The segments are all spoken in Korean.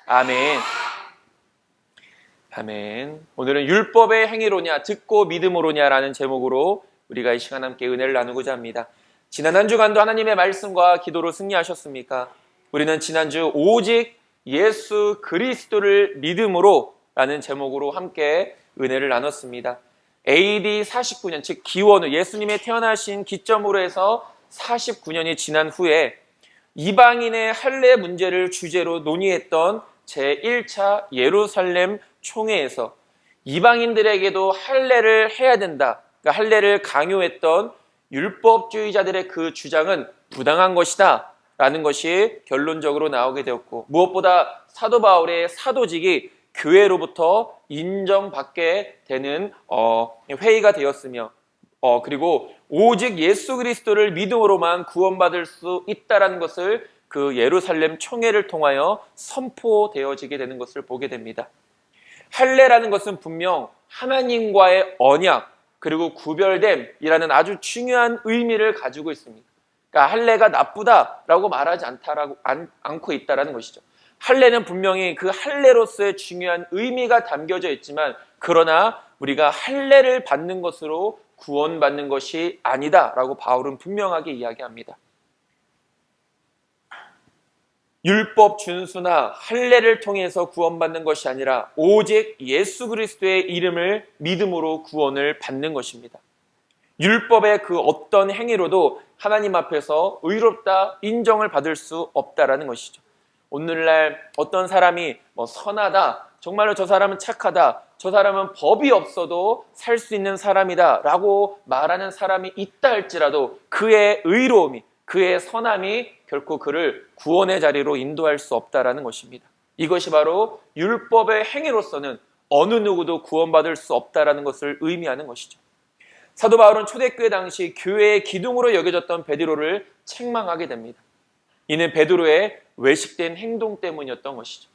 아멘. 아멘. 오늘은 율법의 행위로냐 듣고 믿음으로냐라는 제목으로 우리가 이 시간 함께 은혜를 나누고자 합니다. 지난 한 주간도 하나님의 말씀과 기도로 승리하셨습니까? 우리는 지난주 오직 예수 그리스도를 믿음으로 라는 제목으로 함께 은혜를 나눴습니다. AD 49년, 즉 기원 후 예수님의 태어나신 기점으로 해서 49년이 지난 후에 이방인의 할례 문제를 주제로 논의했던 제1차 예루살렘 총회에서 이방인들에게도 할례를 해야 된다, 그러니까 할례를 강요했던 율법주의자들의 그 주장은 부당한 것이다 라는 것이 결론적으로 나오게 되었고, 무엇보다 사도 바울의 사도직이 교회로부터 인정받게 되는 회의가 되었으며, 그리고 오직 예수 그리스도를 믿음으로만 구원받을 수 있다라는 것을 그 예루살렘 총회를 통하여 선포되어지게 되는 것을 보게 됩니다. 할례라는 것은 분명 하나님과의 언약 그리고 구별됨이라는 아주 중요한 의미를 가지고 있습니다. 그러니까 할례가 나쁘다라고 말하지 않고 있다라는 것이죠. 할례는 분명히 그 할례로서의 중요한 의미가 담겨져 있지만, 그러나 우리가 할례를 받는 것으로 구원받는 것이 아니다라고 바울은 분명하게 이야기합니다. 율법 준수나 할례를 통해서 구원받는 것이 아니라 오직 예수 그리스도의 이름을 믿음으로 구원을 받는 것입니다. 율법의 그 어떤 행위로도 하나님 앞에서 의롭다 인정을 받을 수 없다라는 것이죠. 오늘날 어떤 사람이 선하다, 정말로 저 사람은 착하다, 저 사람은 법이 없어도 살 수 있는 사람이다 라고 말하는 사람이 있다 할지라도 그의 의로움이, 그의 선함이 결코 그를 구원의 자리로 인도할 수 없다라는 것입니다. 이것이 바로 율법의 행위로서는 어느 누구도 구원받을 수 없다라는 것을 의미하는 것이죠. 사도 바울은 초대교회 당시 교회의 기둥으로 여겨졌던 베드로를 책망하게 됩니다. 이는 베드로의 외식된 행동 때문이었던 것이죠.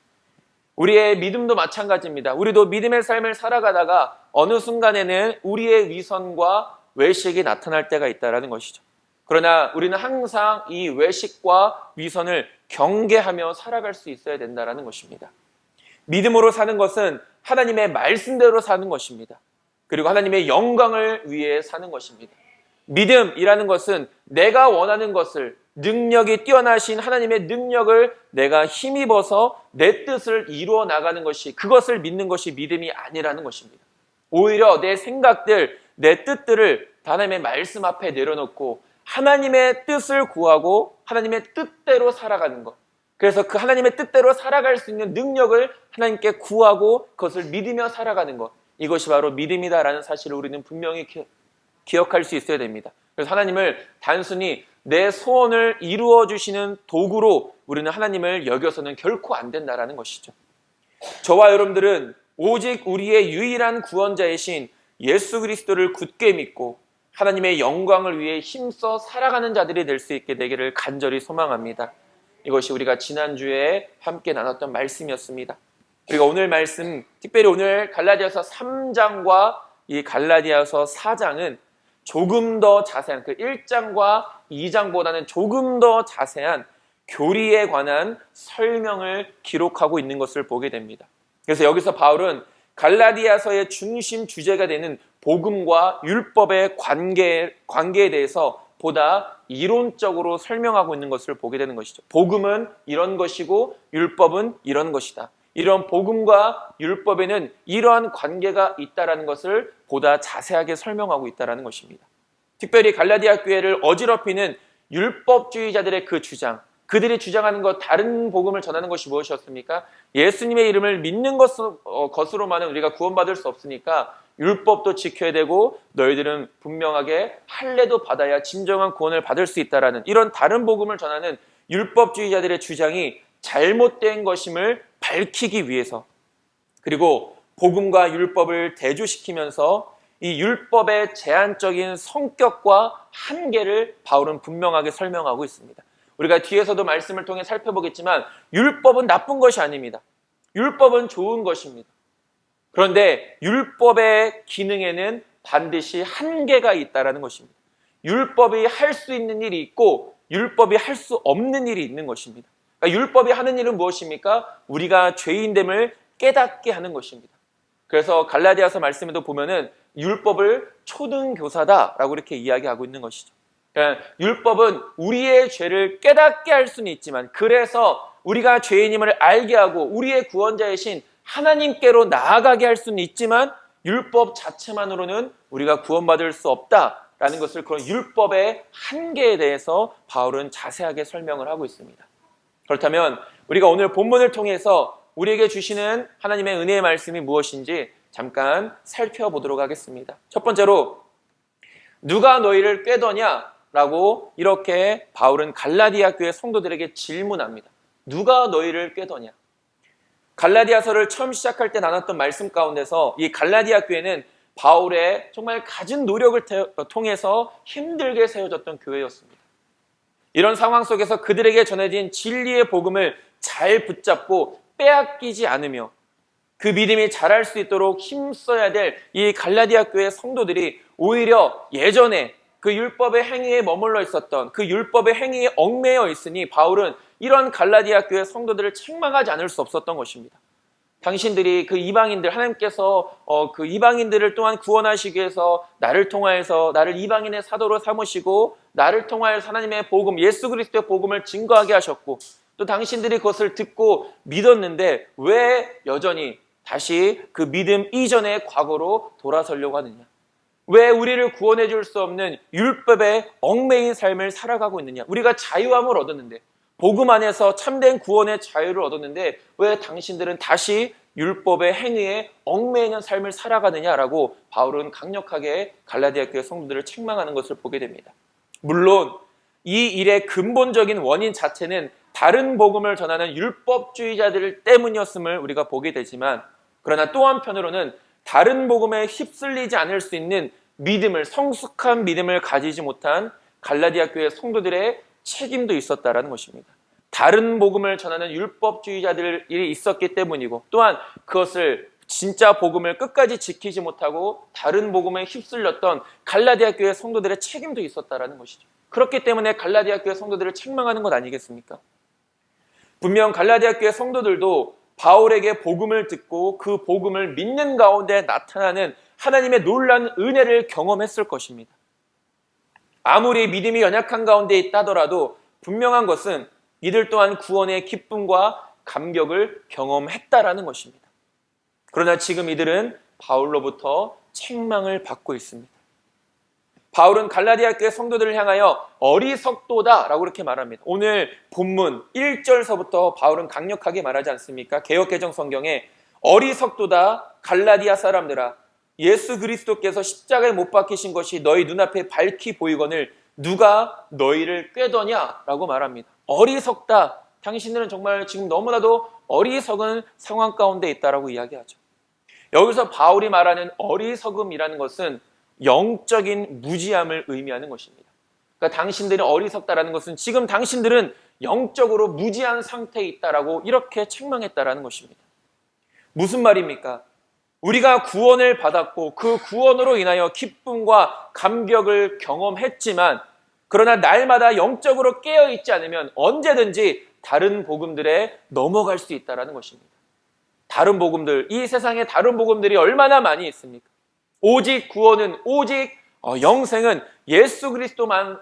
우리의 믿음도 마찬가지입니다. 우리도 믿음의 삶을 살아가다가 어느 순간에는 우리의 위선과 외식이 나타날 때가 있다는 것이죠. 그러나 우리는 항상 이 외식과 위선을 경계하며 살아갈 수 있어야 된다는 것입니다. 믿음으로 사는 것은 하나님의 말씀대로 사는 것입니다. 그리고 하나님의 영광을 위해 사는 것입니다. 믿음이라는 것은 내가 원하는 것을, 능력이 뛰어나신 하나님의 능력을 내가 힘입어서 내 뜻을 이루어 나가는 것이, 그것을 믿는 것이 믿음이 아니라는 것입니다. 오히려 내 생각들, 내 뜻들을 하나님의 말씀 앞에 내려놓고 하나님의 뜻을 구하고 하나님의 뜻대로 살아가는 것, 그래서 그 하나님의 뜻대로 살아갈 수 있는 능력을 하나님께 구하고 그것을 믿으며 살아가는 것, 이것이 바로 믿음이다라는 사실을 우리는 분명히 기억할 수 있어야 됩니다. 그래서 하나님을 단순히 내 소원을 이루어 주시는 도구로 우리는 하나님을 여겨서는 결코 안 된다라는 것이죠. 저와 여러분들은 오직 우리의 유일한 구원자이신 예수 그리스도를 굳게 믿고 하나님의 영광을 위해 힘써 살아가는 자들이 될 수 있게 되기를 간절히 소망합니다. 이것이 우리가 지난주에 함께 나눴던 말씀이었습니다. 우리가 오늘 말씀, 특별히 오늘 갈라디아서 3장과 이 갈라디아서 4장은 조금 더 자세한, 그 1장과 2장보다는 조금 더 자세한 교리에 관한 설명을 기록하고 있는 것을 보게 됩니다. 그래서 여기서 바울은 갈라디아서의 중심 주제가 되는 복음과 율법의 관계에 대해서 보다 이론적으로 설명하고 있는 것을 보게 되는 것이죠. 복음은 이런 것이고 율법은 이런 것이다. 이런 복음과 율법에는 이러한 관계가 있다는 것을 보다 자세하게 설명하고 있다는 것입니다. 특별히 갈라디아 교회를 어지럽히는 율법주의자들의 그 주장, 그들이 주장하는 것, 다른 복음을 전하는 것이 무엇이었습니까? 예수님의 이름을 믿는 것으로만은 우리가 구원받을 수 없으니까 율법도 지켜야 되고 너희들은 분명하게 할례도 받아야 진정한 구원을 받을 수 있다라는 이런 다른 복음을 전하는 율법주의자들의 주장이 잘못된 것임을 밝히기 위해서, 그리고 복음과 율법을 대조시키면서 이 율법의 제한적인 성격과 한계를 바울은 분명하게 설명하고 있습니다. 우리가 뒤에서도 말씀을 통해 살펴보겠지만 율법은 나쁜 것이 아닙니다. 율법은 좋은 것입니다. 그런데 율법의 기능에는 반드시 한계가 있다는 것입니다. 율법이 할 수 있는 일이 있고 율법이 할 수 없는 일이 있는 것입니다. 그러니까 율법이 하는 일은 무엇입니까? 우리가 죄인됨을 깨닫게 하는 것입니다. 그래서 갈라디아서 말씀에도 보면은 율법을 초등교사다라고 이렇게 이야기하고 있는 것이죠. 그러니까 율법은 우리의 죄를 깨닫게 할 수는 있지만, 그래서 우리가 죄인임을 알게 하고 우리의 구원자이신 하나님께로 나아가게 할 수는 있지만, 율법 자체만으로는 우리가 구원받을 수 없다라는 것을, 그런 율법의 한계에 대해서 바울은 자세하게 설명을 하고 있습니다. 그렇다면 우리가 오늘 본문을 통해서 우리에게 주시는 하나님의 은혜의 말씀이 무엇인지 잠깐 살펴보도록 하겠습니다. 첫 번째로, 누가 너희를 꾀더냐? 라고 이렇게 바울은 갈라디아 교회 성도들에게 질문합니다. 누가 너희를 꾀더냐? 갈라디아서를 처음 시작할 때 나눴던 말씀 가운데서 이 갈라디아 교회는 바울의 정말 갖은 노력을 통해서 힘들게 세워졌던 교회였습니다. 이런 상황 속에서 그들에게 전해진 진리의 복음을 잘 붙잡고 빼앗기지 않으며 그 믿음이 자랄 수 있도록 힘써야 될 이 갈라디아 교회 성도들이 오히려 예전에 그 율법의 행위에 머물러 있었던, 그 율법의 행위에 얽매여 있으니 바울은 이런 갈라디아 교회 성도들을 책망하지 않을 수 없었던 것입니다. 당신들이 그 이방인들, 하나님께서 그 이방인들을 또한 구원하시기 위해서 나를 통하여서 나를 이방인의 사도로 삼으시고 나를 통하여서 하나님의 복음, 예수 그리스도의 복음을 증거하게 하셨고, 또 당신들이 그것을 듣고 믿었는데 왜 여전히 다시 그 믿음 이전의 과거로 돌아서려고 하느냐? 왜 우리를 구원해 줄 수 없는 율법의 얽매인 삶을 살아가고 있느냐? 우리가 자유함을 얻었는데, 복음 안에서 참된 구원의 자유를 얻었는데 왜 당신들은 다시 율법의 행위에 얽매이는 삶을 살아가느냐라고 바울은 강력하게 갈라디아 교회 성도들을 책망하는 것을 보게 됩니다. 물론 이 일의 근본적인 원인 자체는 다른 복음을 전하는 율법주의자들 때문이었음을 우리가 보게 되지만, 그러나 또 한편으로는 다른 복음에 휩쓸리지 않을 수 있는 믿음을, 성숙한 믿음을 가지지 못한 갈라디아 교회 성도들의 책임도 있었다라는 것입니다. 다른 복음을 전하는 율법주의자들이 있었기 때문이고, 또한 그것을 진짜 복음을 끝까지 지키지 못하고 다른 복음에 휩쓸렸던 갈라디아 교회 성도들의 책임도 있었다라는 것이죠. 그렇기 때문에 갈라디아 교회 성도들을 책망하는 것 아니겠습니까? 분명 갈라디아 교회 성도들도 바울에게 복음을 듣고 그 복음을 믿는 가운데 나타나는 하나님의 놀라운 은혜를 경험했을 것입니다. 아무리 믿음이 연약한 가운데 있다 하더라도 분명한 것은 이들 또한 구원의 기쁨과 감격을 경험했다라는 것입니다. 그러나 지금 이들은 바울로부터 책망을 받고 있습니다. 바울은 갈라디아 교회 성도들을 향하여 어리석도다라고 이렇게 말합니다. 오늘 본문 1절서부터 바울은 강력하게 말하지 않습니까? 개역개정 성경에 어리석도다 갈라디아 사람들아, 예수 그리스도께서 십자가에 못 박히신 것이 너희 눈앞에 밝히 보이거늘 누가 너희를 꾀더냐라고 말합니다. 어리석다. 당신들은 정말 지금 너무나도 어리석은 상황 가운데 있다라고 이야기하죠. 여기서 바울이 말하는 어리석음이라는 것은 영적인 무지함을 의미하는 것입니다. 그러니까 당신들이 어리석다라는 것은 지금 당신들은 영적으로 무지한 상태에 있다라고 이렇게 책망했다라는 것입니다. 무슨 말입니까? 우리가 구원을 받았고 그 구원으로 인하여 기쁨과 감격을 경험했지만, 그러나 날마다 영적으로 깨어있지 않으면 언제든지 다른 복음들에 넘어갈 수 있다는 것입니다. 다른 복음들, 이 세상에 다른 복음들이 얼마나 많이 있습니까? 오직 구원은, 오직 영생은 예수 그리스도만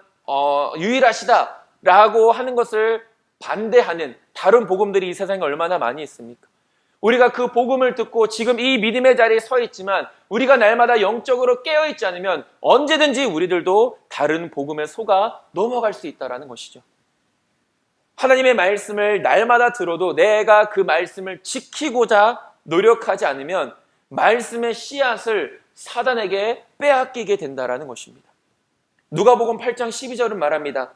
유일하시다라고 하는 것을 반대하는 다른 복음들이 이 세상에 얼마나 많이 있습니까? 우리가 그 복음을 듣고 지금 이 믿음의 자리에 서 있지만 우리가 날마다 영적으로 깨어있지 않으면 언제든지 우리들도 다른 복음에 속아 넘어갈 수 있다는 것이죠. 하나님의 말씀을 날마다 들어도 내가 그 말씀을 지키고자 노력하지 않으면 말씀의 씨앗을 사단에게 빼앗기게 된다는 것입니다. 누가복음 8장 12절은 말합니다.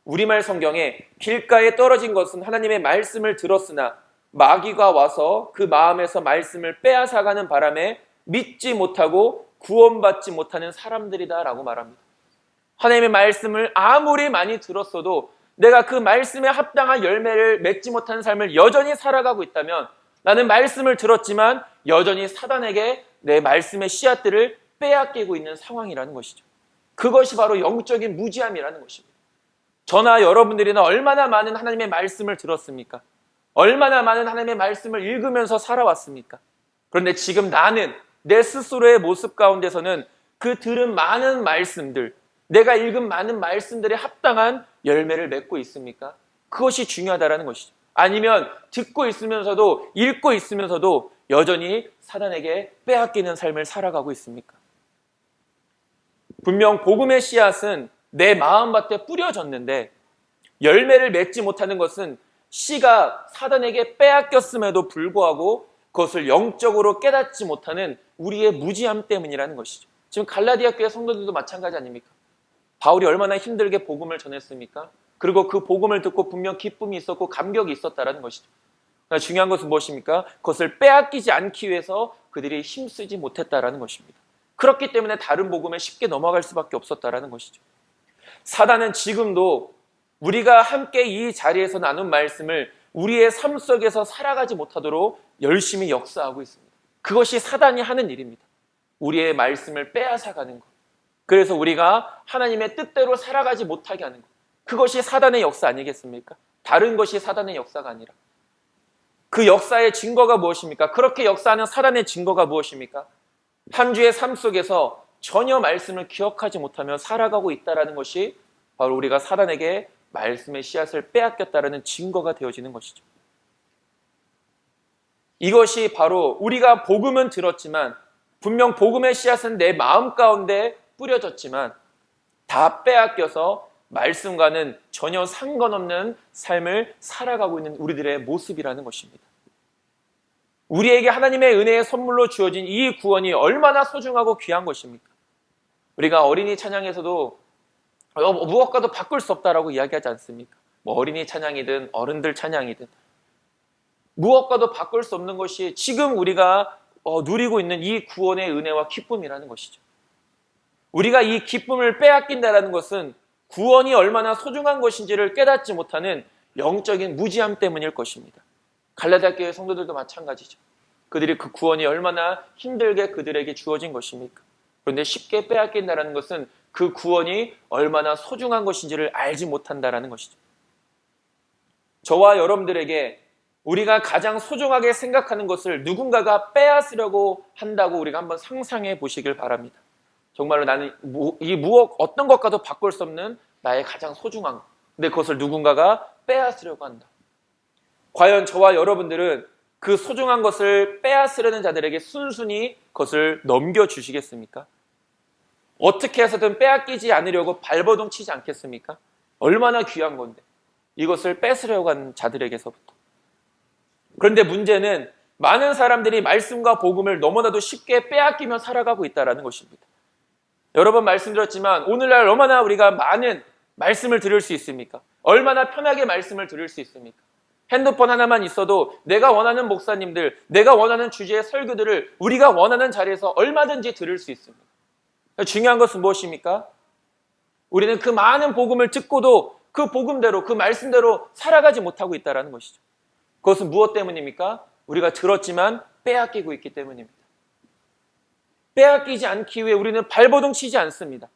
우리말 성경에 길가에 떨어진 것은 하나님의 말씀을 들었으나 마귀가 와서 그 마음에서 말씀을 빼앗아가는 바람에 믿지 못하고 구원받지 못하는 사람들이다 라고 말합니다. 하나님의 말씀을 아무리 많이 들었어도 내가 그 말씀에 합당한 열매를 맺지 못하는 삶을 여전히 살아가고 있다면 나는 말씀을 들었지만 여전히 사단에게 내 말씀의 씨앗들을 빼앗기고 있는 상황이라는 것이죠. 그것이 바로 영적인 무지함이라는 것입니다. 저나 여러분들이나 얼마나 많은 하나님의 말씀을 들었습니까? 얼마나 많은 하나님의 말씀을 읽으면서 살아왔습니까? 그런데 지금 나는 내 스스로의 모습 가운데서는 그 들은 많은 말씀들, 내가 읽은 많은 말씀들에 합당한 열매를 맺고 있습니까? 그것이 중요하다는 것이죠. 아니면 듣고 있으면서도 읽고 있으면서도 여전히 사단에게 빼앗기는 삶을 살아가고 있습니까? 분명 복음의 씨앗은 내 마음밭에 뿌려졌는데 열매를 맺지 못하는 것은 씨가 사단에게 빼앗겼음에도 불구하고 그것을 영적으로 깨닫지 못하는 우리의 무지함 때문이라는 것이죠. 지금 갈라디아 교회 성도들도 마찬가지 아닙니까? 바울이 얼마나 힘들게 복음을 전했습니까? 그리고 그 복음을 듣고 분명 기쁨이 있었고 감격이 있었다는 것이죠. 그러나 중요한 것은 무엇입니까? 그것을 빼앗기지 않기 위해서 그들이 힘쓰지 못했다는 것입니다. 그렇기 때문에 다른 복음에 쉽게 넘어갈 수밖에 없었다는 것이죠. 사단은 지금도 우리가 함께 이 자리에서 나눈 말씀을 우리의 삶 속에서 살아가지 못하도록 열심히 역사하고 있습니다. 그것이 사단이 하는 일입니다. 우리의 말씀을 빼앗아가는 것. 그래서 우리가 하나님의 뜻대로 살아가지 못하게 하는 것. 그것이 사단의 역사 아니겠습니까? 다른 것이 사단의 역사가 아니라. 그 역사의 증거가 무엇입니까? 그렇게 역사하는 사단의 증거가 무엇입니까? 한 주의 삶 속에서 전혀 말씀을 기억하지 못하며 살아가고 있다는 것이 바로 우리가 사단에게 말씀의 씨앗을 빼앗겼다는 증거가 되어지는 것이죠. 이것이 바로 우리가 복음은 들었지만 분명 복음의 씨앗은 내 마음 가운데 뿌려졌지만 다 빼앗겨서 말씀과는 전혀 상관없는 삶을 살아가고 있는 우리들의 모습이라는 것입니다. 우리에게 하나님의 은혜의 선물로 주어진 이 구원이 얼마나 소중하고 귀한 것입니까? 우리가 어린이 찬양에서도 무엇과도 바꿀 수 없다라고 이야기하지 않습니까? 뭐 어린이 찬양이든 어른들 찬양이든 무엇과도 바꿀 수 없는 것이 지금 우리가 누리고 있는 이 구원의 은혜와 기쁨이라는 것이죠. 우리가 이 기쁨을 빼앗긴다는 것은 구원이 얼마나 소중한 것인지를 깨닫지 못하는 영적인 무지함 때문일 것입니다. 갈라디아 교회 성도들도 마찬가지죠. 그들이 그 구원이 얼마나 힘들게 그들에게 주어진 것입니까? 그런데 쉽게 빼앗긴다는 것은 그 구원이 얼마나 소중한 것인지를 알지 못한다는 것이죠. 저와 여러분들에게 우리가 가장 소중하게 생각하는 것을 누군가가 빼앗으려고 한다고 우리가 한번 상상해 보시길 바랍니다. 정말로 나는 어떤 것과도 바꿀 수 없는 나의 가장 소중한 것. 근데 그것을 누군가가 빼앗으려고 한다. 과연 저와 여러분들은 그 소중한 것을 빼앗으려는 자들에게 순순히 그것을 넘겨주시겠습니까? 어떻게 해서든 빼앗기지 않으려고 발버둥 치지 않겠습니까? 얼마나 귀한 건데 이것을 뺏으려고 하는 자들에게서부터. 그런데 문제는 많은 사람들이 말씀과 복음을 너무나도 쉽게 빼앗기며 살아가고 있다는 것입니다. 여러 번 말씀드렸지만 오늘날 얼마나 우리가 많은 말씀을 들을 수 있습니까? 얼마나 편하게 말씀을 들을 수 있습니까? 핸드폰 하나만 있어도 내가 원하는 목사님들, 내가 원하는 주제의 설교들을 우리가 원하는 자리에서 얼마든지 들을 수 있습니다. 중요한 것은 무엇입니까? 우리는 그 많은 복음을 듣고도 그 복음대로, 그 말씀대로 살아가지 못하고 있다는 것이죠. 그것은 무엇 때문입니까? 우리가 들었지만 빼앗기고 있기 때문입니다. 빼앗기지 않기 위해 우리는 발버둥 치지 않습니다.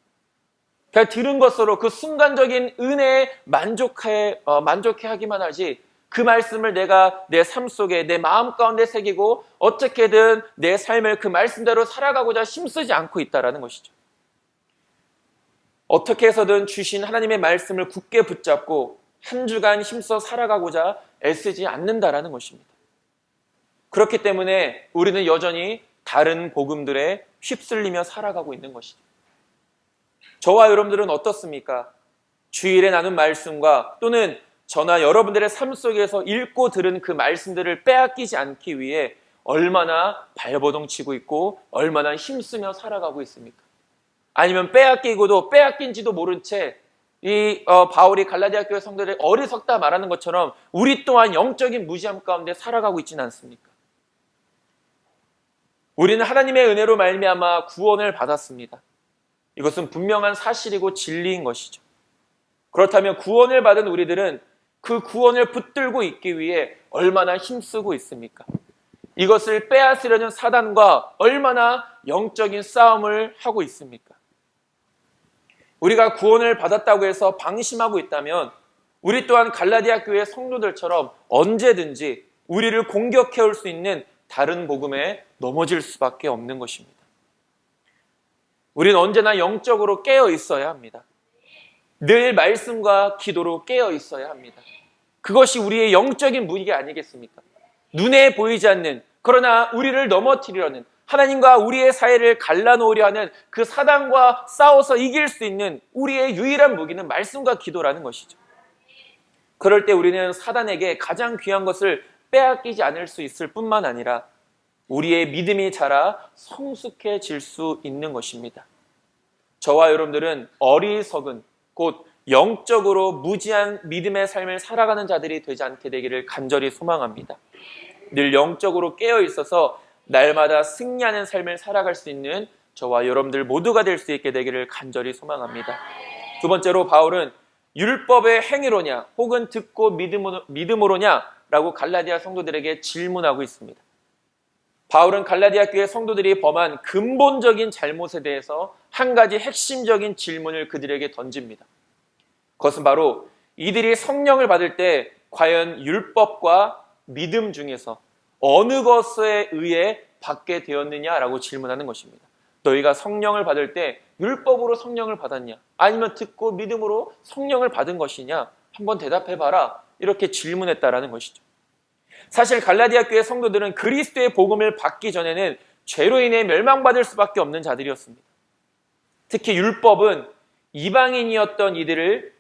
그냥 들은 것으로 그 순간적인 은혜에 만족해 하기만 하지 그 말씀을 내가 내 삶 속에 내 마음 가운데 새기고 어떻게든 내 삶을 그 말씀대로 살아가고자 힘쓰지 않고 있다는 것이죠. 어떻게 해서든 주신 하나님의 말씀을 굳게 붙잡고 한 주간 힘써 살아가고자 애쓰지 않는다라는 것입니다. 그렇기 때문에 우리는 여전히 다른 복음들에 휩쓸리며 살아가고 있는 것이죠. 저와 여러분들은 어떻습니까? 주일에 나눈 말씀과 또는 저나 여러분들의 삶 속에서 읽고 들은 그 말씀들을 빼앗기지 않기 위해 얼마나 발버둥 치고 있고 얼마나 힘쓰며 살아가고 있습니까? 아니면 빼앗기고도 빼앗긴지도 모른 채 바울이 갈라디아 교회 성도들의 어리석다 말하는 것처럼 우리 또한 영적인 무지함 가운데 살아가고 있지는 않습니까? 우리는 하나님의 은혜로 말미암아 구원을 받았습니다. 이것은 분명한 사실이고 진리인 것이죠. 그렇다면 구원을 받은 우리들은 그 구원을 붙들고 있기 위해 얼마나 힘쓰고 있습니까? 이것을 빼앗으려는 사단과 얼마나 영적인 싸움을 하고 있습니까? 우리가 구원을 받았다고 해서 방심하고 있다면 우리 또한 갈라디아 교회 성도들처럼 언제든지 우리를 공격해 올 수 있는 다른 복음에 넘어질 수밖에 없는 것입니다. 우리는 언제나 영적으로 깨어 있어야 합니다. 늘 말씀과 기도로 깨어 있어야 합니다. 그것이 우리의 영적인 무기가 아니겠습니까? 눈에 보이지 않는, 그러나 우리를 넘어뜨리려는, 하나님과 우리의 사이를 갈라놓으려 하는 그 사단과 싸워서 이길 수 있는 우리의 유일한 무기는 말씀과 기도라는 것이죠. 그럴 때 우리는 사단에게 가장 귀한 것을 빼앗기지 않을 수 있을 뿐만 아니라 우리의 믿음이 자라 성숙해질 수 있는 것입니다. 저와 여러분들은 어리석은, 곧 영적으로 무지한 믿음의 삶을 살아가는 자들이 되지 않게 되기를 간절히 소망합니다. 늘 영적으로 깨어 있어서 날마다 승리하는 삶을 살아갈 수 있는 저와 여러분들 모두가 될 수 있게 되기를 간절히 소망합니다. 두 번째로 바울은 율법의 행위로냐 혹은 듣고 믿음으로냐 라고 갈라디아 성도들에게 질문하고 있습니다. 바울은 갈라디아 교회 성도들이 범한 근본적인 잘못에 대해서 한 가지 핵심적인 질문을 그들에게 던집니다. 그것은 바로 이들이 성령을 받을 때 과연 율법과 믿음 중에서 어느 것에 의해 받게 되었느냐라고 질문하는 것입니다. 너희가 성령을 받을 때 율법으로 성령을 받았냐? 아니면 듣고 믿음으로 성령을 받은 것이냐? 한번 대답해봐라. 이렇게 질문했다라는 것이죠. 사실 갈라디아 교회 성도들은 그리스도의 복음을 받기 전에는 죄로 인해 멸망받을 수밖에 없는 자들이었습니다. 특히 율법은 이방인이었던 이들을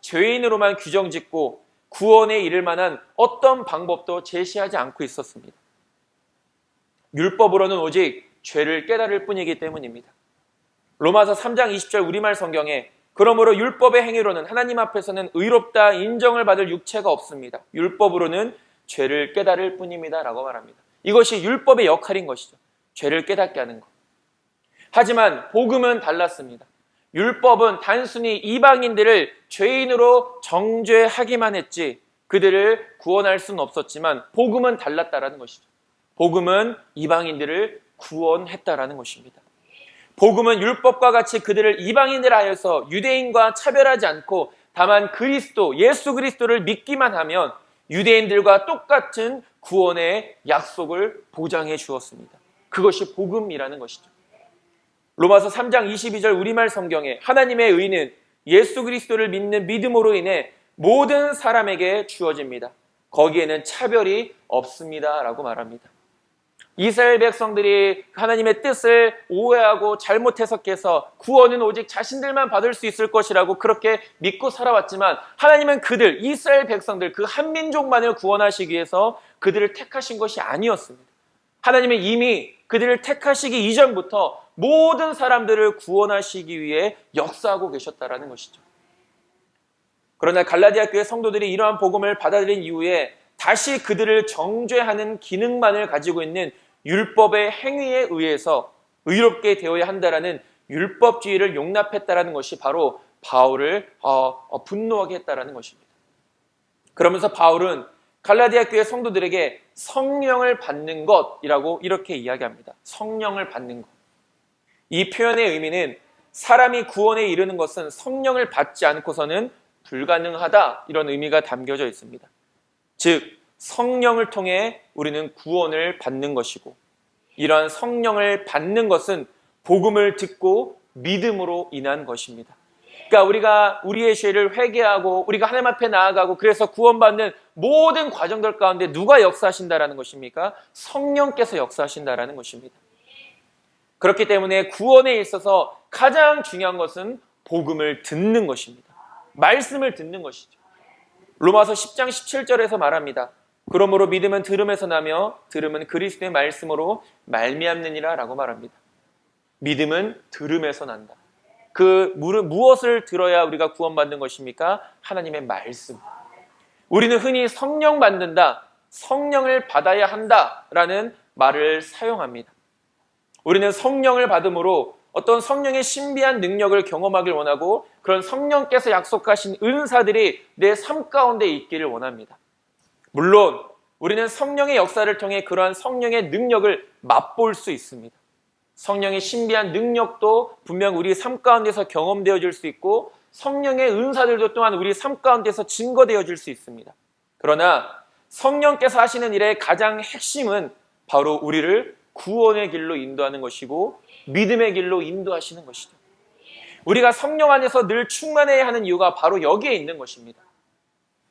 죄인으로만 규정짓고 구원에 이를 만한 어떤 방법도 제시하지 않고 있었습니다. 율법으로는 오직 죄를 깨달을 뿐이기 때문입니다. 로마서 3장 20절 우리말 성경에 그러므로 율법의 행위로는 하나님 앞에서는 의롭다 인정을 받을 육체가 없습니다. 율법으로는 죄를 깨달을 뿐입니다. 라고 말합니다. 이것이 율법의 역할인 것이죠. 죄를 깨닫게 하는 것. 하지만 복음은 달랐습니다. 율법은 단순히 이방인들을 죄인으로 정죄하기만 했지 그들을 구원할 수는 없었지만 복음은 달랐다라는 것이죠. 복음은 이방인들을 구원했다라는 것입니다. 복음은 율법과 같이 그들을 이방인들 하여서 유대인과 차별하지 않고 다만 그리스도, 예수 그리스도를 믿기만 하면 유대인들과 똑같은 구원의 약속을 보장해 주었습니다. 그것이 복음이라는 것이죠. 로마서 3장 22절 우리말 성경에 하나님의 의는 예수 그리스도를 믿는 믿음으로 인해 모든 사람에게 주어집니다. 거기에는 차별이 없습니다. 라고 말합니다. 이스라엘 백성들이 하나님의 뜻을 오해하고 잘못 해석해서 구원은 오직 자신들만 받을 수 있을 것이라고 그렇게 믿고 살아왔지만 하나님은 그들, 이스라엘 백성들, 그 한 민족만을 구원하시기 위해서 그들을 택하신 것이 아니었습니다. 하나님은 이미 그들을 택하시기 이전부터 모든 사람들을 구원하시기 위해 역사하고 계셨다라는 것이죠. 그러나 갈라디아 교회 성도들이 이러한 복음을 받아들인 이후에 다시 그들을 정죄하는 기능만을 가지고 있는 율법의 행위에 의해서 의롭게 되어야 한다라는 율법주의를 용납했다라는 것이 바로 바울을 분노하게 했다라는 것입니다. 그러면서 바울은 갈라디아 교회 성도들에게 성령을 받는 것이라고 이렇게 이야기합니다. 성령을 받는 것. 이 표현의 의미는 사람이 구원에 이르는 것은 성령을 받지 않고서는 불가능하다 이런 의미가 담겨져 있습니다. 즉 성령을 통해 우리는 구원을 받는 것이고 이러한 성령을 받는 것은 복음을 듣고 믿음으로 인한 것입니다. 그러니까 우리가 우리의 죄를 회개하고 우리가 하나님 앞에 나아가고 그래서 구원받는 모든 과정들 가운데 누가 역사하신다라는 것입니까? 성령께서 역사하신다라는 것입니다. 그렇기 때문에 구원에 있어서 가장 중요한 것은 복음을 듣는 것입니다. 말씀을 듣는 것이죠. 로마서 10장 17절에서 말합니다. 그러므로 믿음은 들음에서 나며 들음은 그리스도의 말씀으로 말미암느니라 라고 말합니다. 믿음은 들음에서 난다. 무엇을 들어야 우리가 구원받는 것입니까? 하나님의 말씀. 우리는 흔히 성령 받는다, 성령을 받아야 한다라는 말을 사용합니다. 우리는 성령을 받음으로 어떤 성령의 신비한 능력을 경험하길 원하고 그런 성령께서 약속하신 은사들이 내 삶 가운데 있기를 원합니다. 물론 우리는 성령의 역사를 통해 그러한 성령의 능력을 맛볼 수 있습니다. 성령의 신비한 능력도 분명 우리 삶 가운데서 경험되어질 수 있고 성령의 은사들도 또한 우리 삶 가운데서 증거되어질 수 있습니다. 그러나 성령께서 하시는 일의 가장 핵심은 바로 우리를 구원의 길로 인도하는 것이고 믿음의 길로 인도하시는 것이죠. 우리가 성령 안에서 늘 충만해야 하는 이유가 바로 여기에 있는 것입니다.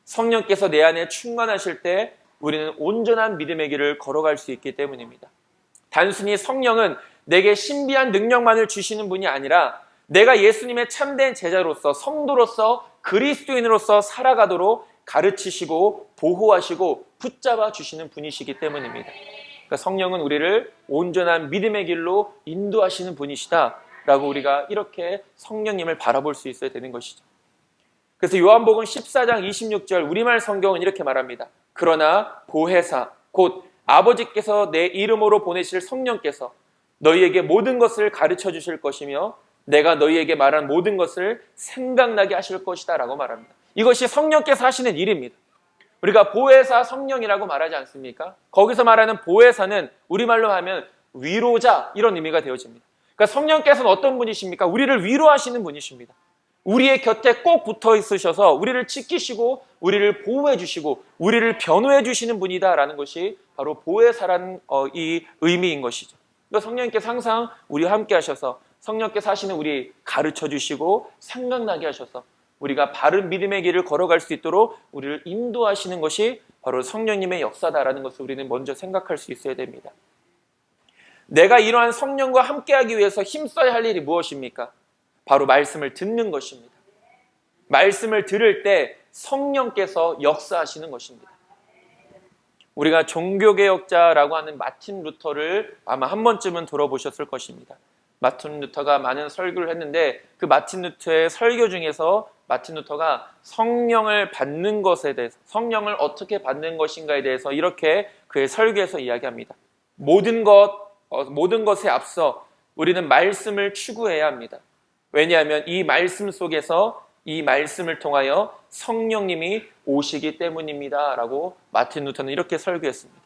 성령께서 내 안에 충만하실 때 우리는 온전한 믿음의 길을 걸어갈 수 있기 때문입니다. 단순히 성령은 내게 신비한 능력만을 주시는 분이 아니라 내가 예수님의 참된 제자로서 성도로서 그리스도인으로서 살아가도록 가르치시고 보호하시고 붙잡아 주시는 분이시기 때문입니다. 그러니까 성령은 우리를 온전한 믿음의 길로 인도하시는 분이시다라고 우리가 이렇게 성령님을 바라볼 수 있어야 되는 것이죠. 그래서 요한복음 14장 26절 우리말 성경은 이렇게 말합니다. 그러나 보혜사 곧 아버지께서 내 이름으로 보내실 성령께서 너희에게 모든 것을 가르쳐 주실 것이며 내가 너희에게 말한 모든 것을 생각나게 하실 것이다 라고 말합니다. 이것이 성령께서 하시는 일입니다. 우리가 보혜사 성령이라고 말하지 않습니까? 거기서 말하는 보혜사는 우리말로 하면 위로자 이런 의미가 되어집니다. 그러니까 성령께서는 어떤 분이십니까? 우리를 위로하시는 분이십니다. 우리의 곁에 꼭 붙어 있으셔서 우리를 지키시고 우리를 보호해 주시고 우리를 변호해 주시는 분이다라는 것이 바로 보혜사라는 이 의미인 것이죠. 그러니까 성령께서 항상 우리와 함께 하셔서 성령께서 하시는 우리 가르쳐 주시고 생각나게 하셔서 우리가 바른 믿음의 길을 걸어갈 수 있도록 우리를 인도하시는 것이 바로 성령님의 역사다라는 것을 우리는 먼저 생각할 수 있어야 됩니다. 내가 이러한 성령과 함께하기 위해서 힘써야 할 일이 무엇입니까? 바로 말씀을 듣는 것입니다. 말씀을 들을 때 성령께서 역사하시는 것입니다. 우리가 종교개혁자라고 하는 마틴 루터를 아마 한 번쯤은 들어보셨을 것입니다. 마틴 루터가 많은 설교를 했는데 그 마틴 루터의 설교 중에서 마틴 루터가 성령을 받는 것에 대해서 성령을 어떻게 받는 것인가에 대해서 이렇게 그의 설교에서 이야기합니다. 모든 것에 앞서 우리는 말씀을 추구해야 합니다. 왜냐하면 이 말씀 속에서 이 말씀을 통하여 성령님이 오시기 때문입니다 라고 마틴 루터는 이렇게 설교했습니다.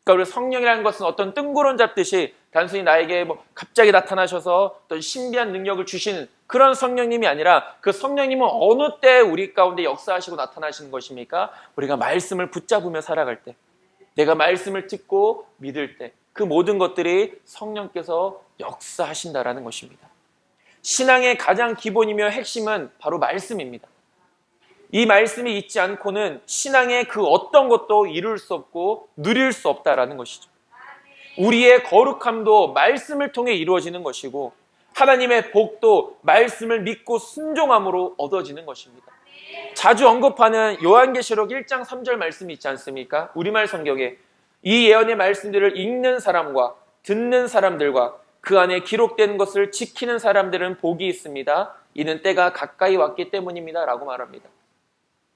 그러니까 우리 성령이라는 것은 어떤 뜬구름 잡듯이 단순히 나에게 갑자기 나타나셔서 어떤 신비한 능력을 주시는 그런 성령님이 아니라 그 성령님은 어느 때 우리 가운데 역사하시고 나타나시는 것입니까? 우리가 말씀을 붙잡으며 살아갈 때, 내가 말씀을 듣고 믿을 때 그 모든 것들이 성령께서 역사하신다라는 것입니다. 신앙의 가장 기본이며 핵심은 바로 말씀입니다. 이 말씀이 있지 않고는 신앙의 그 어떤 것도 이룰 수 없고 누릴 수 없다라는 것이죠. 우리의 거룩함도 말씀을 통해 이루어지는 것이고 하나님의 복도 말씀을 믿고 순종함으로 얻어지는 것입니다. 자주 언급하는 요한계시록 1장 3절 말씀이 있지 않습니까? 우리말 성경에 이 예언의 말씀들을 읽는 사람과 듣는 사람들과 그 안에 기록된 것을 지키는 사람들은 복이 있습니다. 이는 때가 가까이 왔기 때문입니다 라고 말합니다.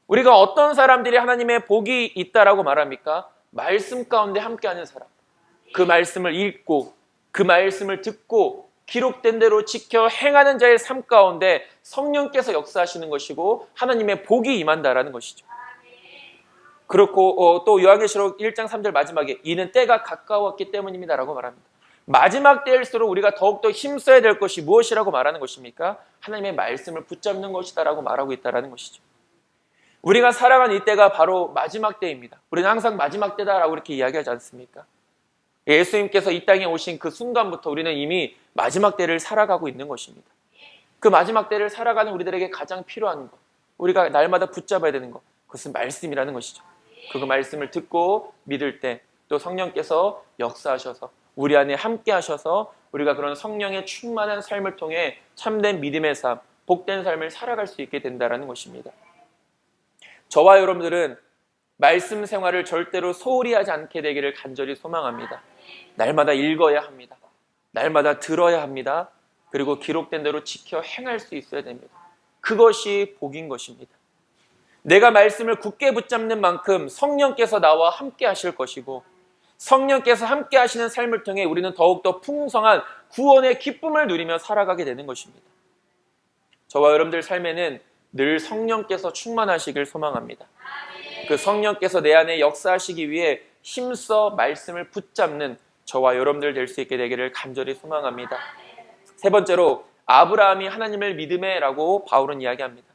우리가 어떤 사람들이 하나님의 복이 있다라고 말합니까? 말씀 가운데 함께하는 사람, 그 말씀을 읽고 그 말씀을 듣고 기록된 대로 지켜 행하는 자의 삶 가운데 성령께서 역사하시는 것이고 하나님의 복이 임한다라는 것이죠. 그렇고 또 요한계시록 1장 3절 마지막에 이는 때가 가까웠기 때문입니다 라고 말합니다. 마지막 때일수록 우리가 더욱더 힘써야 될 것이 무엇이라고 말하는 것입니까? 하나님의 말씀을 붙잡는 것이다라고 말하고 있다는 것이죠. 우리가 살아가는 이때가 바로 마지막 때입니다. 우리는 항상 마지막 때다라고 이렇게 이야기하지 않습니까? 예수님께서 이 땅에 오신 그 순간부터 우리는 이미 마지막 때를 살아가고 있는 것입니다. 그 마지막 때를 살아가는 우리들에게 가장 필요한 것, 우리가 날마다 붙잡아야 되는 것, 그것은 말씀이라는 것이죠. 그 말씀을 듣고 믿을 때 또 성령께서 역사하셔서 우리 안에 함께 하셔서 우리가 그런 성령의 충만한 삶을 통해 참된 믿음의 삶, 복된 삶을 살아갈 수 있게 된다는 것입니다. 저와 여러분들은 말씀 생활을 절대로 소홀히 하지 않게 되기를 간절히 소망합니다. 날마다 읽어야 합니다. 날마다 들어야 합니다. 그리고 기록된 대로 지켜 행할 수 있어야 됩니다. 그것이 복인 것입니다. 내가 말씀을 굳게 붙잡는 만큼 성령께서 나와 함께 하실 것이고 성령께서 함께 하시는 삶을 통해 우리는 더욱더 풍성한 구원의 기쁨을 누리며 살아가게 되는 것입니다. 저와 여러분들 삶에는 늘 성령께서 충만하시길 소망합니다. 그 성령께서 내 안에 역사하시기 위해 힘써 말씀을 붙잡는 저와 여러분들 될 수 있게 되기를 간절히 소망합니다. 세 번째로 아브라함이 하나님을 믿음에라고 바울은 이야기합니다.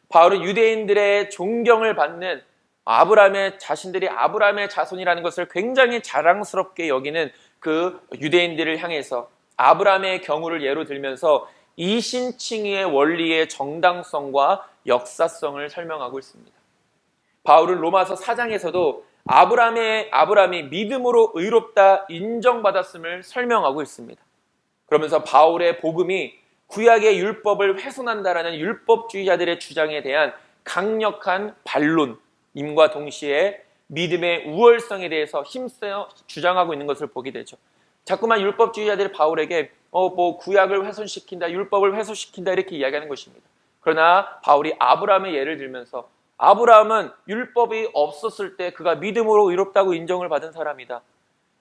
바울은 유대인들의 존경을 받는 자신들이 아브라함의 자손이라는 것을 굉장히 자랑스럽게 여기는 그 유대인들을 향해서 아브라함의 경우를 예로 들면서 이신칭의의 원리의 정당성과 역사성을 설명하고 있습니다. 바울은 로마서 4장에서도 아브라함이 믿음으로 의롭다 인정받았음을 설명하고 있습니다. 그러면서 바울의 복음이 구약의 율법을 훼손한다라는 율법주의자들의 주장에 대한 강력한 반론임과 동시에 믿음의 우월성에 대해서 힘써 주장하고 있는 것을 보게 되죠. 자꾸만 율법주의자들이 바울에게 구약을 훼손시킨다, 율법을 훼손시킨다 이렇게 이야기하는 것입니다. 그러나 바울이 아브라함의 예를 들면서 아브라함은 율법이 없었을 때 그가 믿음으로 의롭다고 인정을 받은 사람이다.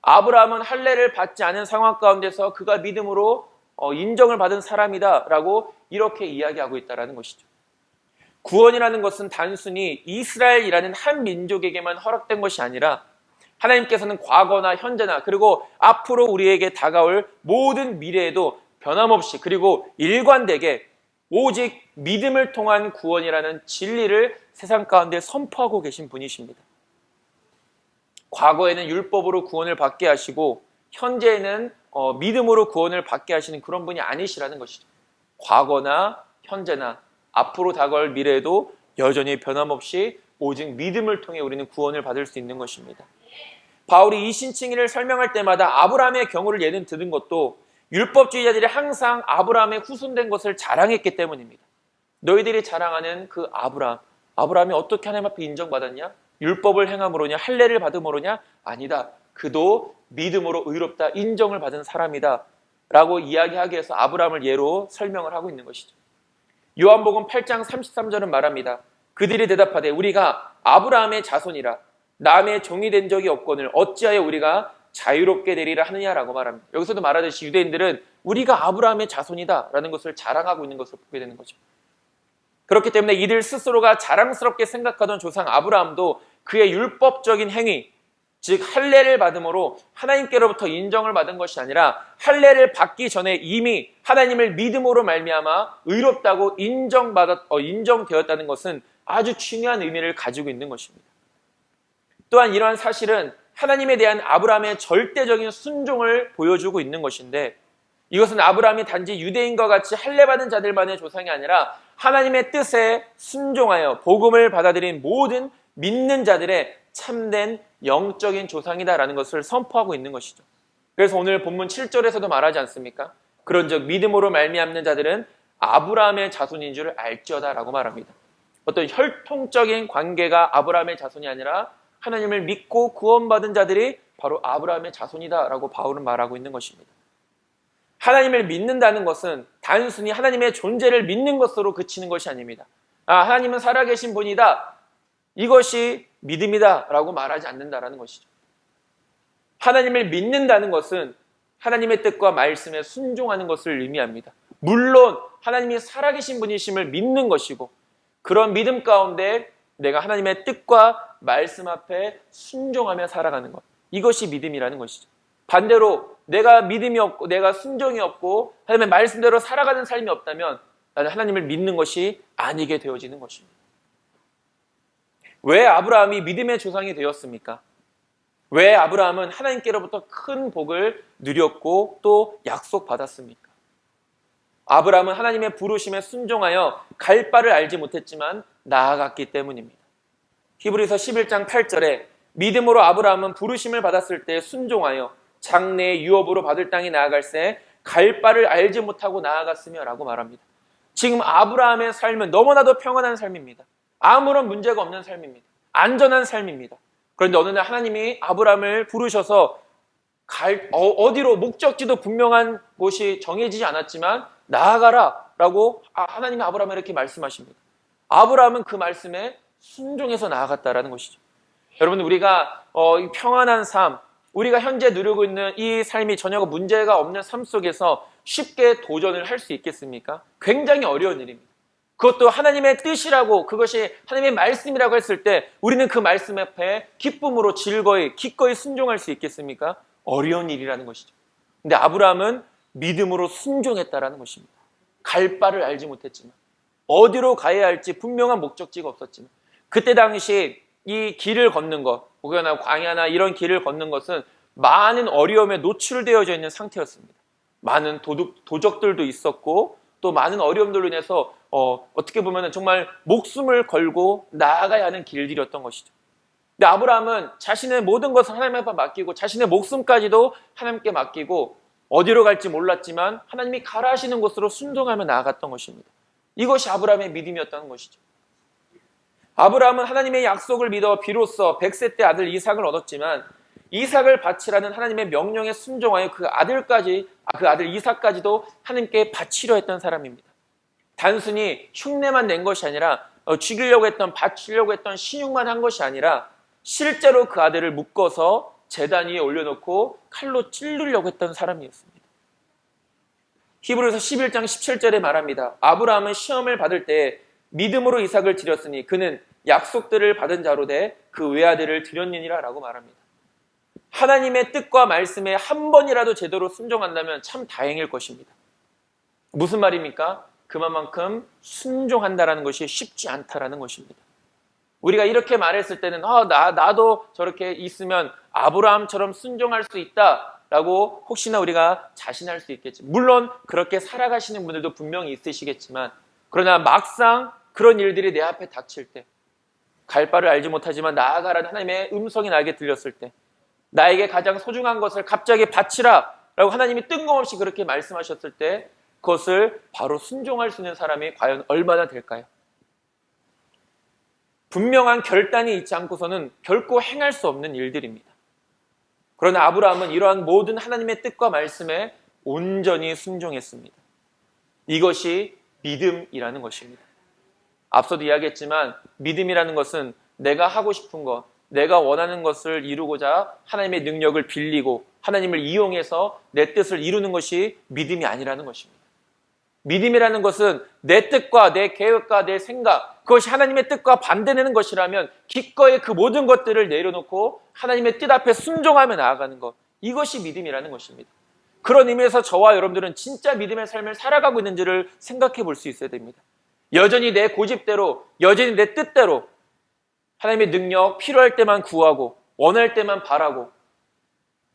아브라함은 할례를 받지 않은 상황 가운데서 그가 믿음으로 인정을 받은 사람이다 라고 이렇게 이야기하고 있다는 것이죠. 구원이라는 것은 단순히 이스라엘이라는 한 민족에게만 허락된 것이 아니라 하나님께서는 과거나 현재나 그리고 앞으로 우리에게 다가올 모든 미래에도 변함없이 그리고 일관되게 오직 믿음을 통한 구원이라는 진리를 세상 가운데 선포하고 계신 분이십니다. 과거에는 율법으로 구원을 받게 하시고 현재에는 믿음으로 구원을 받게 하시는 그런 분이 아니시라는 것이죠. 과거나 현재나 앞으로 다가올 미래에도 여전히 변함없이 오직 믿음을 통해 우리는 구원을 받을 수 있는 것입니다. 바울이 이신칭의를 설명할 때마다 아브라함의 경우를 예는 드는 것도 율법주의자들이 항상 아브라함의 후손된 것을 자랑했기 때문입니다. 너희들이 자랑하는 그 아브라함이 어떻게 하나님 앞에 인정받았냐? 율법을 행함으로냐? 할례를 받음으로냐? 아니다. 그도 믿음으로 의롭다 인정을 받은 사람이다 라고 이야기하기 위해서 아브라함을 예로 설명을 하고 있는 것이죠. 요한복음 8장 33절은 말합니다. 그들이 대답하되 우리가 아브라함의 자손이라 남의 종이 된 적이 없거늘 어찌하여 우리가 자유롭게 되리라 하느냐라고 말합니다. 여기서도 말하듯이 유대인들은 우리가 아브라함의 자손이다 라는 것을 자랑하고 있는 것을 보게 되는 거죠. 그렇기 때문에 이들 스스로가 자랑스럽게 생각하던 조상 아브라함도 그의 율법적인 행위, 즉 할례를 받음으로 하나님께로부터 인정을 받은 것이 아니라 할례를 받기 전에 이미 하나님을 믿음으로 말미암아 의롭다고 인정되었다는 것은 아주 중요한 의미를 가지고 있는 것입니다. 또한 이러한 사실은 하나님에 대한 아브라함의 절대적인 순종을 보여주고 있는 것인데 이것은 아브라함이 단지 유대인과 같이 할례받은 자들만의 조상이 아니라 하나님의 뜻에 순종하여 복음을 받아들인 모든 믿는 자들의 참된 영적인 조상이다라는 것을 선포하고 있는 것이죠. 그래서 오늘 본문 7절에서도 말하지 않습니까? 그런즉 믿음으로 말미암는 자들은 아브라함의 자손인 줄 알지어다라고 말합니다. 어떤 혈통적인 관계가 아브라함의 자손이 아니라 하나님을 믿고 구원받은 자들이 바로 아브라함의 자손이다라고 바울은 말하고 있는 것입니다. 하나님을 믿는다는 것은 단순히 하나님의 존재를 믿는 것으로 그치는 것이 아닙니다. 하나님은 살아계신 분이다. 이것이 믿음이다 라고 말하지 않는다라는 것이죠. 하나님을 믿는다는 것은 하나님의 뜻과 말씀에 순종하는 것을 의미합니다. 물론 하나님이 살아계신 분이심을 믿는 것이고 그런 믿음 가운데 내가 하나님의 뜻과 말씀 앞에 순종하며 살아가는 것, 이것이 믿음이라는 것이죠. 반대로 내가 믿음이 없고 내가 순종이 없고 하나님의 말씀대로 살아가는 삶이 없다면 나는 하나님을 믿는 것이 아니게 되어지는 것입니다. 왜 아브라함이 믿음의 조상이 되었습니까? 왜 아브라함은 하나님께로부터 큰 복을 누렸고 또 약속받았습니까? 아브라함은 하나님의 부르심에 순종하여 갈 바를 알지 못했지만 나아갔기 때문입니다. 히브리서 11장 8절에 믿음으로 아브라함은 부르심을 받았을 때 순종하여 장래의 유업으로 받을 땅에 나아갈새 갈 바를 알지 못하고 나아갔으며 라고 말합니다. 지금 아브라함의 삶은 너무나도 평안한 삶입니다. 아무런 문제가 없는 삶입니다. 안전한 삶입니다. 그런데 어느 날 하나님이 아브라함을 부르셔서 어디로 목적지도 분명한 곳이 정해지지 않았지만 나아가라 라고 하나님이 아브라함에 이렇게 말씀하십니다. 아브라함은 그 말씀에 순종해서 나아갔다라는 것이죠. 여러분, 우리가 평안한 삶, 우리가 현재 누리고 있는 이 삶이 전혀 문제가 없는 삶 속에서 쉽게 도전을 할 수 있겠습니까? 굉장히 어려운 일입니다. 그것도 하나님의 뜻이라고, 그것이 하나님의 말씀이라고 했을 때 우리는 그 말씀 앞에 기쁨으로 기꺼이 순종할 수 있겠습니까? 어려운 일이라는 것이죠. 근데 아브라함은 믿음으로 순종했다라는 것입니다. 갈 바를 알지 못했지만, 어디로 가야 할지 분명한 목적지가 없었지만, 그때 당시 이 길을 걷는 것, 혹여나 광야나 이런 길을 걷는 것은 많은 어려움에 노출되어져 있는 상태였습니다. 많은 도적들도 있었고, 또 많은 어려움들로 인해서 어떻게 보면 정말 목숨을 걸고 나아가야 하는 길들이었던 것이죠. 근데 아브라함은 자신의 모든 것을 하나님 앞에 맡기고, 자신의 목숨까지도 하나님께 맡기고, 어디로 갈지 몰랐지만 하나님이 가라 하시는 곳으로 순종하며 나아갔던 것입니다. 이것이 아브라함의 믿음이었다는 것이죠. 아브라함은 하나님의 약속을 믿어 비로소 100세 때 아들 이삭을 얻었지만, 이삭을 바치라는 하나님의 명령에 순종하여 그 아들 이삭까지도 하나님께 바치려 했던 사람입니다. 단순히 흉내만 낸 것이 아니라, 죽이려고 했던, 바치려고 했던 신용만 한 것이 아니라, 실제로 그 아들을 묶어서 제단 위에 올려놓고 칼로 찌르려고 했던 사람이었습니다. 히브리서 11장 17절에 말합니다. 아브라함은 시험을 받을 때 믿음으로 이삭을 드렸으니 그는 약속들을 받은 자로 돼 그 외아들을 드렸느니라 라고 말합니다. 하나님의 뜻과 말씀에 한 번이라도 제대로 순종한다면 참 다행일 것입니다. 무슨 말입니까? 그만큼 순종한다라는 것이 쉽지 않다라는 것입니다. 우리가 이렇게 말했을 때는 나도 저렇게 있으면 아브라함처럼 순종할 수 있다라고 혹시나 우리가 자신할 수 있겠지. 물론 그렇게 살아가시는 분들도 분명히 있으시겠지만, 그러나 막상 그런 일들이 내 앞에 닥칠 때, 갈 바를 알지 못하지만 나아가라는 하나님의 음성이 나에게 들렸을 때, 나에게 가장 소중한 것을 갑자기 바치라 라고 하나님이 뜬금없이 그렇게 말씀하셨을 때, 그것을 바로 순종할 수 있는 사람이 과연 얼마나 될까요? 분명한 결단이 있지 않고서는 결코 행할 수 없는 일들입니다. 그러나 아브라함은 이러한 모든 하나님의 뜻과 말씀에 온전히 순종했습니다. 이것이 믿음이라는 것입니다. 앞서도 이야기했지만 믿음이라는 것은 내가 하고 싶은 것, 내가 원하는 것을 이루고자 하나님의 능력을 빌리고 하나님을 이용해서 내 뜻을 이루는 것이 믿음이 아니라는 것입니다. 믿음이라는 것은 내 뜻과 내 계획과 내 생각, 그것이 하나님의 뜻과 반대되는 것이라면 기꺼이 그 모든 것들을 내려놓고 하나님의 뜻 앞에 순종하며 나아가는 것, 이것이 믿음이라는 것입니다. 그런 의미에서 저와 여러분들은 진짜 믿음의 삶을 살아가고 있는지를 생각해 볼 수 있어야 됩니다. 여전히 내 고집대로, 여전히 내 뜻대로 하나님의 능력 필요할 때만 구하고 원할 때만 바라고,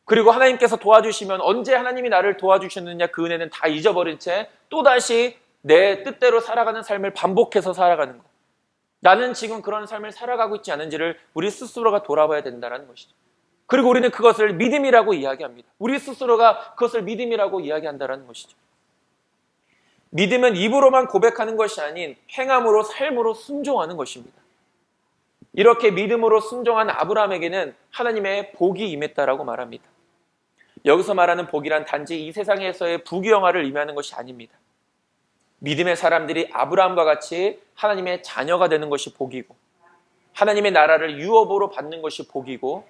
그리고 하나님께서 도와주시면 언제 하나님이 나를 도와주셨느냐 그 은혜는 다 잊어버린 채 또다시 내 뜻대로 살아가는 삶을 반복해서 살아가는 것. 나는 지금 그런 삶을 살아가고 있지 않은지를 우리 스스로가 돌아봐야 된다는 것이죠. 그리고 우리는 그것을 믿음이라고 이야기합니다. 우리 스스로가 그것을 믿음이라고 이야기한다는 것이죠. 믿음은 입으로만 고백하는 것이 아닌 행함으로, 삶으로 순종하는 것입니다. 이렇게 믿음으로 순종한 아브라함에게는 하나님의 복이 임했다라고 말합니다. 여기서 말하는 복이란 단지 이 세상에서의 부귀영화를 의미하는 것이 아닙니다. 믿음의 사람들이 아브라함과 같이 하나님의 자녀가 되는 것이 복이고, 하나님의 나라를 유업으로 받는 것이 복이고,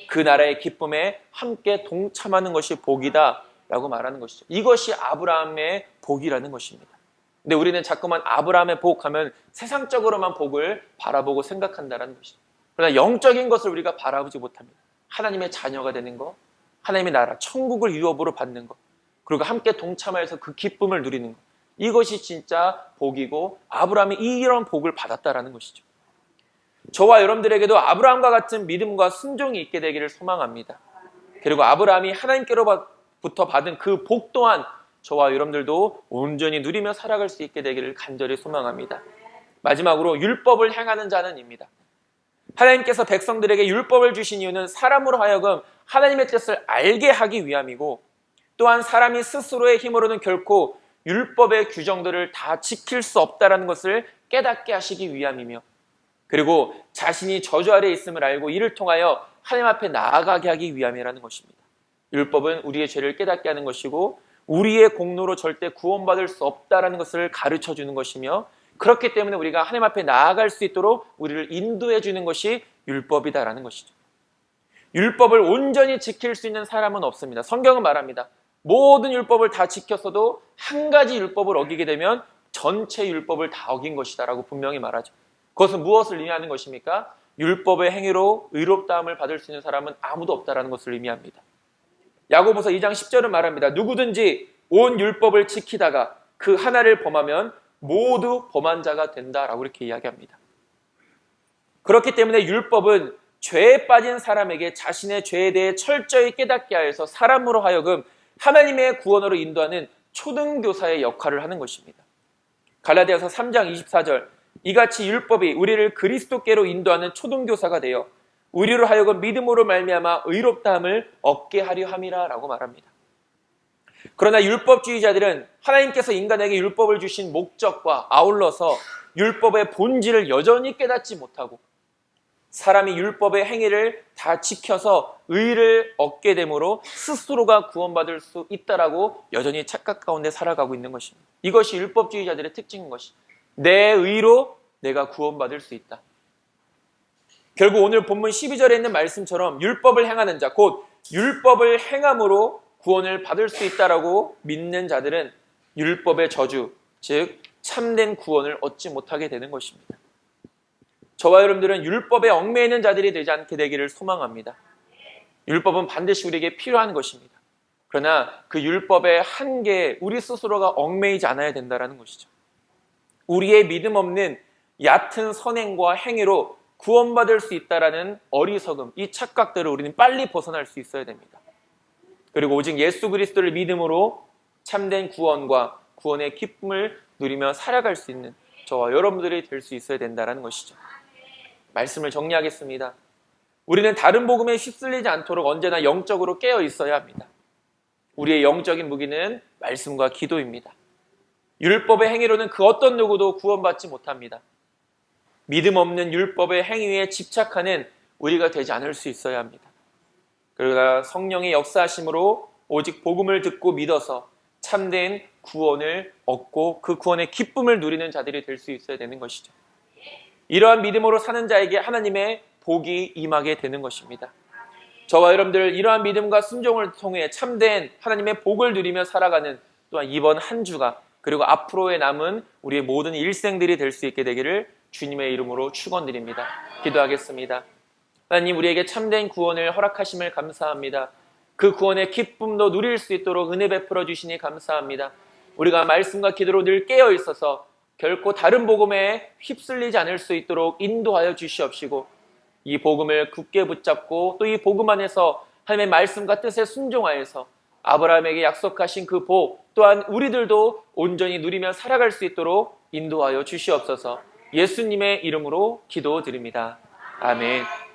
그 나라의 기쁨에 함께 동참하는 것이 복이다라고 말하는 것이죠. 이것이 아브라함의 복이라는 것입니다. 근데 우리는 자꾸만 아브라함의 복 하면 세상적으로만 복을 바라보고 생각한다는 것이죠. 그러나 영적인 것을 우리가 바라보지 못합니다. 하나님의 자녀가 되는 것, 하나님의 나라, 천국을 유업으로 받는 것, 그리고 함께 동참하여서 그 기쁨을 누리는 것, 이것이 진짜 복이고 아브라함이 이런 복을 받았다라는 것이죠. 저와 여러분들에게도 아브라함과 같은 믿음과 순종이 있게 되기를 소망합니다. 그리고 아브라함이 하나님께로부터 받은 그 복 또한 저와 여러분들도 온전히 누리며 살아갈 수 있게 되기를 간절히 소망합니다. 마지막으로 율법을 행하는 자는입니다. 하나님께서 백성들에게 율법을 주신 이유는 사람으로 하여금 하나님의 뜻을 알게 하기 위함이고, 또한 사람이 스스로의 힘으로는 결코 율법의 규정들을 다 지킬 수 없다는 것을 깨닫게 하시기 위함이며, 그리고 자신이 저주 아래에 있음을 알고 이를 통하여 하나님 앞에 나아가게 하기 위함이라는 것입니다. 율법은 우리의 죄를 깨닫게 하는 것이고 우리의 공로로 절대 구원받을 수 없다는 것을 가르쳐 주는 것이며, 그렇기 때문에 우리가 하나님 앞에 나아갈 수 있도록 우리를 인도해 주는 것이 율법이다라는 것이죠. 율법을 온전히 지킬 수 있는 사람은 없습니다. 성경은 말합니다. 모든 율법을 다 지켰어도 한 가지 율법을 어기게 되면 전체 율법을 다 어긴 것이다라고 분명히 말하죠. 그것은 무엇을 의미하는 것입니까? 율법의 행위로 의롭다함을 받을 수 있는 사람은 아무도 없다라는 것을 의미합니다. 야고보서 2장 10절은 말합니다. 누구든지 온 율법을 지키다가 그 하나를 범하면 모두 범한 자가 된다라고 이렇게 이야기합니다. 그렇기 때문에 율법은 죄에 빠진 사람에게 자신의 죄에 대해 철저히 깨닫게 하여서 사람으로 하여금 하나님의 구원으로 인도하는 초등교사의 역할을 하는 것입니다. 갈라디아서 3장 24절, 이같이 율법이 우리를 그리스도께로 인도하는 초등교사가 되어 우리로 하여금 믿음으로 말미암아 의롭다함을 얻게 하려 함이라 라고 말합니다. 그러나 율법주의자들은 하나님께서 인간에게 율법을 주신 목적과 아울러서 율법의 본질을 여전히 깨닫지 못하고 사람이 율법의 행위를 다 지켜서 의를 얻게 되므로 스스로가 구원받을 수 있다라고 여전히 착각 가운데 살아가고 있는 것입니다. 이것이 율법주의자들의 특징인 것입니다. 내 의로 내가 구원받을 수 있다. 결국 오늘 본문 12절에 있는 말씀처럼 율법을 행하는 자, 곧 율법을 행함으로 구원을 받을 수 있다라고 믿는 자들은 율법의 저주, 즉 참된 구원을 얻지 못하게 되는 것입니다. 저와 여러분들은 율법에 얽매이는 자들이 되지 않게 되기를 소망합니다. 율법은 반드시 우리에게 필요한 것입니다. 그러나 그 율법의 한계에 우리 스스로가 얽매이지 않아야 된다는 것이죠. 우리의 믿음 없는 얕은 선행과 행위로 구원받을 수 있다라는 어리석음, 이 착각들을 우리는 빨리 벗어날 수 있어야 됩니다. 그리고 오직 예수 그리스도를 믿음으로 참된 구원과 구원의 기쁨을 누리며 살아갈 수 있는 저와 여러분들이 될 수 있어야 된다는 것이죠. 말씀을 정리하겠습니다. 우리는 다른 복음에 휩쓸리지 않도록 언제나 영적으로 깨어 있어야 합니다. 우리의 영적인 무기는 말씀과 기도입니다. 율법의 행위로는 그 어떤 누구도 구원받지 못합니다. 믿음 없는 율법의 행위에 집착하는 우리가 되지 않을 수 있어야 합니다. 그러나 성령의 역사하심으로 오직 복음을 듣고 믿어서 참된 구원을 얻고 그 구원의 기쁨을 누리는 자들이 될 수 있어야 되는 것이죠. 이러한 믿음으로 사는 자에게 하나님의 복이 임하게 되는 것입니다. 저와 여러분들 이러한 믿음과 순종을 통해 참된 하나님의 복을 누리며 살아가는 또한 이번 한 주가 그리고 앞으로의 남은 우리의 모든 일생들이 될 수 있게 되기를 주님의 이름으로 축원드립니다. 기도하겠습니다. 하나님, 우리에게 참된 구원을 허락하심을 감사합니다. 그 구원의 기쁨도 누릴 수 있도록 은혜 베풀어 주시니 감사합니다. 우리가 말씀과 기도로 늘 깨어 있어서 결코 다른 복음에 휩쓸리지 않을 수 있도록 인도하여 주시옵시고 이 복음을 굳게 붙잡고 또 이 복음 안에서 하나님의 말씀과 뜻에 순종하여서 아브라함에게 약속하신 그 복 또한 우리들도 온전히 누리며 살아갈 수 있도록 인도하여 주시옵소서. 예수님의 이름으로 기도드립니다. 아멘.